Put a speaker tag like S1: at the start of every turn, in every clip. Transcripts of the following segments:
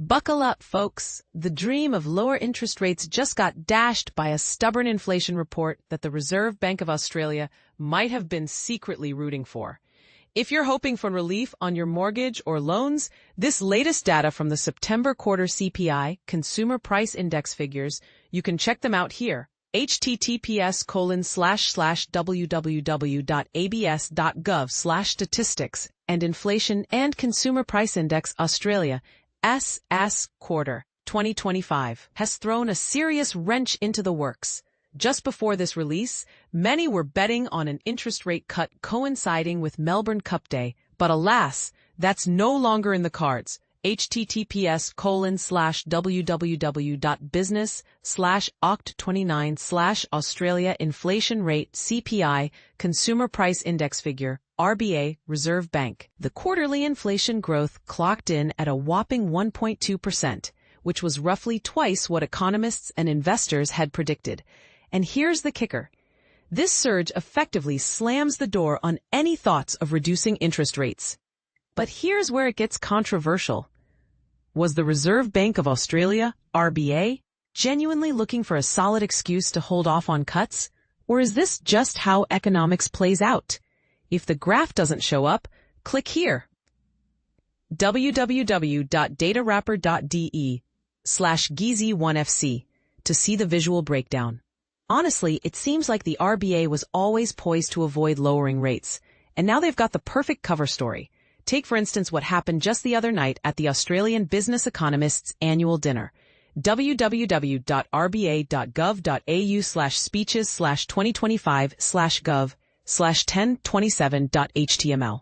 S1: Buckle up, folks. The dream of lower interest rates just got dashed by a stubborn inflation report that the Reserve Bank of Australia might have been secretly rooting for. If you're hoping for relief on your mortgage or loans, this latest data from the September quarter CPI, Consumer Price Index figures, you can check them out here. https://www.abs.gov/statistics and Inflation and Consumer Price Index Australia SS quarter 2025 has thrown a serious wrench into the works. Just before this release, many were betting on an interest rate cut coinciding with Melbourne Cup Day, but alas, that's no longer in the cards. https://www.business/oct29/Australia Inflation Rate CPI Consumer Price Index Figure RBA Reserve Bank. The quarterly inflation growth clocked in at a whopping 1.2%, which was roughly twice what economists and investors had predicted. And here's the kicker. This surge effectively slams the door on any thoughts of reducing interest rates. But here's where it gets controversial. Was the Reserve Bank of Australia, RBA, genuinely looking for a solid excuse to hold off on cuts? Or is this just how economics plays out? If the graph doesn't show up, click here. www.datarapper.de/GZ1FC to see the visual breakdown. Honestly, it seems like the RBA was always poised to avoid lowering rates, and now they've got the perfect cover story. Take, for instance, what happened just the other night at the Australian Business Economists' annual dinner. www.rba.gov.au/speeches/2025/gov/1027.html.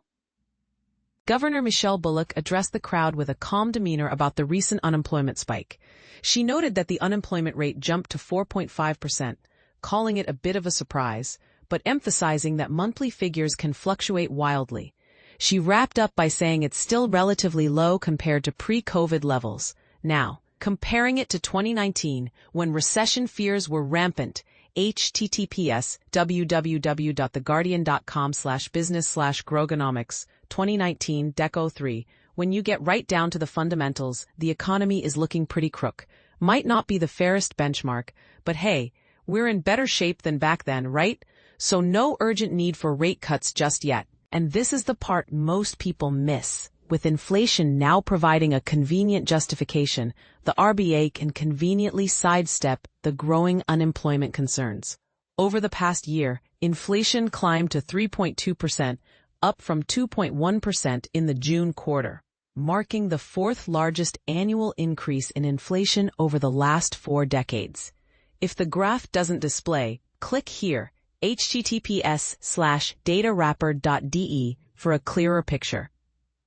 S1: Governor Michelle Bullock addressed the crowd with a calm demeanor about the recent unemployment spike. She noted that the unemployment rate jumped to 4.5%, calling it a bit of a surprise, but emphasizing that monthly figures can fluctuate wildly. She wrapped up by saying it's still relatively low compared to pre-COVID levels. Now, comparing it to 2019, when recession fears were rampant, https://www.theguardian.com/business/grogonomics 2019 Deco 3, when you get right down to the fundamentals, the economy is looking pretty crook. Might not be the fairest benchmark, but hey, we're in better shape than back then, right? So no urgent need for rate cuts just yet. And this is the part most people miss. With inflation now providing a convenient justification, the RBA can conveniently sidestep the growing unemployment concerns. Over the past year, inflation climbed to 3.2%, up from 2.1% in the June quarter, marking the fourth largest annual increase in inflation over the last 4 decades. If the graph doesn't display, click here, https://datarapper.de for a clearer picture.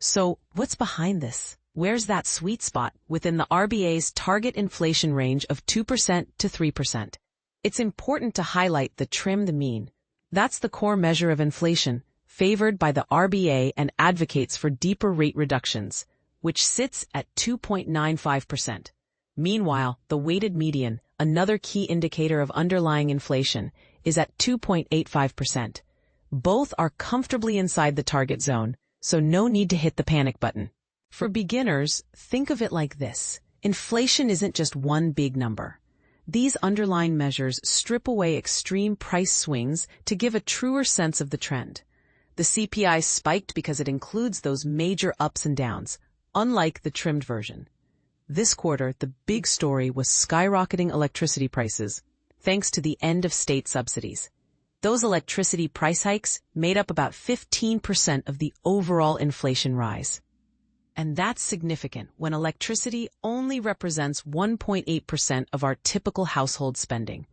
S1: So, what's behind this? Where's that sweet spot within the RBA's target inflation range of 2% to 3%? It's important to highlight the trim the mean. That's the core measure of inflation, favored by the RBA and advocates for deeper rate reductions, which sits at 2.95%. Meanwhile, the weighted median, another key indicator of underlying inflation, is at 2.85%. Both are comfortably inside the target zone, so no need to hit the panic button. For beginners, think of it like this. Inflation isn't just one big number. These underlying measures strip away extreme price swings to give a truer sense of the trend. The CPI spiked because it includes those major ups and downs, unlike the trimmed version. This quarter, the big story was skyrocketing electricity prices, thanks to the end of state subsidies. Those electricity price hikes made up about 15% of the overall inflation rise. And that's significant when electricity only represents 1.8% of our typical household spending.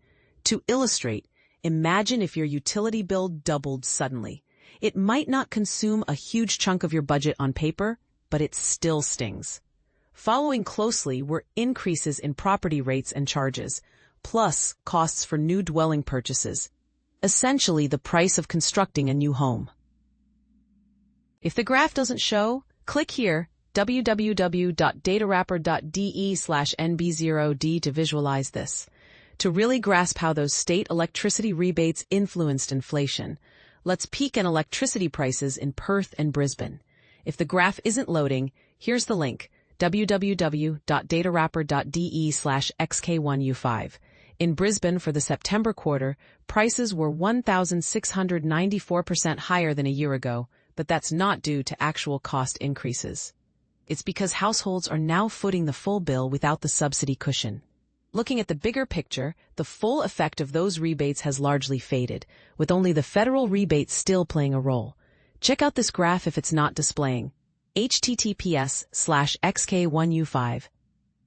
S1: To illustrate, imagine if your utility bill doubled suddenly. It might not consume a huge chunk of your budget on paper, but it still stings. Following closely were increases in property rates and charges, plus costs for new dwelling purchases, essentially the price of constructing a new home. If the graph doesn't show, click here, www.datarapper.de/NB0D to visualize this. To really grasp how those state electricity rebates influenced inflation, let's peek at electricity prices in Perth and Brisbane. If the graph isn't loading, here's the link, www.datarapper.de/xk1u5. In Brisbane for the September quarter, prices were 1,694% higher than a year ago, but that's not due to actual cost increases. It's because households are now footing the full bill without the subsidy cushion. Looking at the bigger picture, the full effect of those rebates has largely faded, with only the federal rebate still playing a role. Check out this graph if it's not displaying. https:/xk1u5.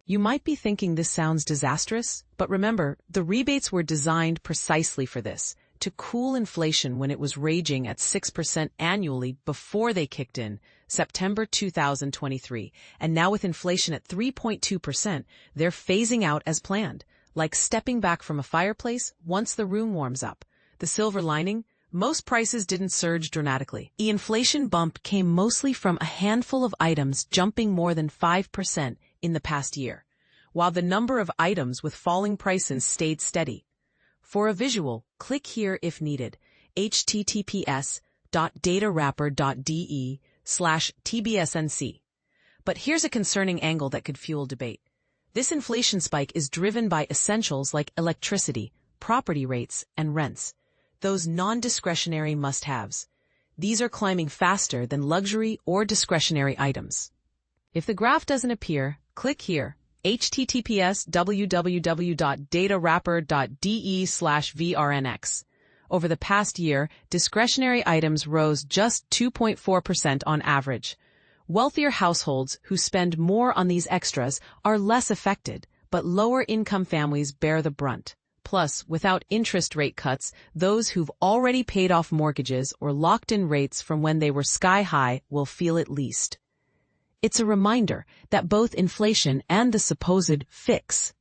S1: You might be thinking this sounds disastrous, but remember, the rebates were designed precisely for this, to cool inflation when it was raging at 6% annually before they kicked in, September 2023, and now with inflation at 3.2%, they're phasing out as planned, like stepping back from a fireplace once the room warms up. The silver lining? Most prices didn't surge dramatically. The inflation bump came mostly from a handful of items jumping more than 5% in the past year, while the number of items with falling prices stayed steady. For a visual, click here if needed, https:/datarapper.de/tbsnc. But here's a concerning angle that could fuel debate. This inflation spike is driven by essentials like electricity, property rates, and rents, those non-discretionary must-haves. These are climbing faster than luxury or discretionary items. If the graph doesn't appear, click here, https:/www.datarapper.de/vrnx. Over the past year, discretionary items rose just 2.4% on average. Wealthier households who spend more on these extras are less affected, but lower-income families bear the brunt. Plus, without interest rate cuts, those who've already paid off mortgages or locked in rates from when they were sky-high will feel it least. It's a reminder that both inflation and the supposed fix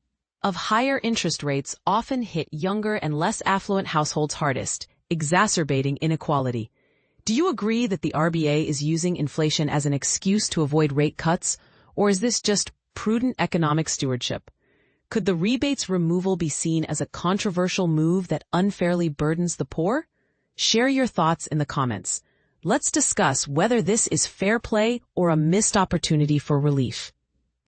S1: of higher interest rates often hit younger and less affluent households hardest, exacerbating inequality. Do you agree that the RBA is using inflation as an excuse to avoid rate cuts, or is this just prudent economic stewardship? Could the rebates removal be seen as a controversial move that unfairly burdens the poor? Share your thoughts in the comments. Let's discuss whether this is fair play or a missed opportunity for relief.